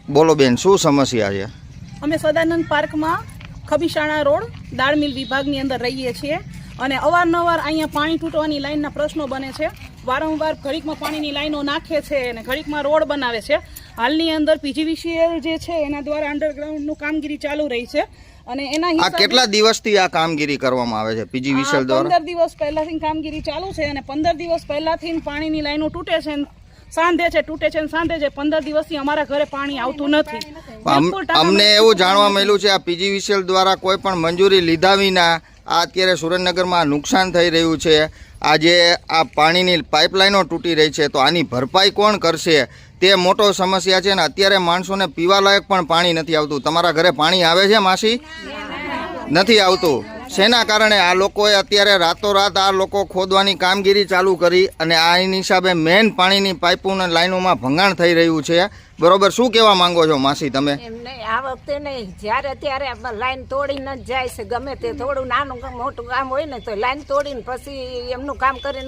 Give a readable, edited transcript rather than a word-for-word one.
બોલો બેન, શું સમસ્યા છે? અમે સદાનંદ પાર્કમાં ખબીસાણા રોડ દાળ મિલ વિભાગની અંદર રહીએ છીએ અને અવારનવાર અહીંયા પાણી તૂટવાની લાઈનના પ્રશ્નો બને છે. વારંવાર ઘડીકમાં પાણીની લાઈનો નાખે છે અને ઘડીકમાં રોડ બનાવે છે. હાલની અંદર પીજીવીસીએલ જે છે એના દ્વારા અંડરગ્રાઉન્ડનું કામગીરી ચાલુ રહી છે અને એના આ કેટલા દિવસથી આ કામગીરી કરવામાં આવે છે પીજીવીસીએલ દ્વારા? 15 દિવસ પહેલાથી કામગીરી ચાલુ છે અને 15 દિવસ પહેલાથી પાણીની લાઈનો તૂટે છે, સાંધે છે, તૂટે છે, સાંધે છે. 15 દિવસથી અમારા ઘરે પાણી આવતું નથી. અમને એવું જાણવા મળ્યું છે આ પીજીવીસીએલ દ્વારા કોઈ પણ મંજૂરી લીધા વિના આ અત્યારે સુરેન્દ્રનગરમાં નુકસાન થઈ રહ્યું છે. આજે આ પાણીની પાઇપલાઇનો તૂટી રહી છે, તો આની ભરપાઈ કોણ કરશે તે મોટો સમસ્યા છે. ને અત્યારે માણસોને પીવાલાયક પણ પાણી નથી આવતું. તમારા ઘરે પાણી આવે છે માસી? નથી આવતું. શેના કારણે? આ લોકોએ અત્યારે રાતોરાત આ લોકો ખોદવાની કામગીરી ચાલુ કરી અને આની હિસાબે મેન પાણીની પાઇપોના લાઈનોમાં ભંગાણ થઈ રહ્યું છે. બરોબર, શું કહેવા માંગો છો માસી તમે? એમને આ વખતે નહીં, જ્યારે ત્યારે લાઈન તોડીને જ જાય છે. ગમે તે થોડું નાનું મોટું કામ હોય ને તો લાઈન તોડીને પછી એમનું કામ કરીને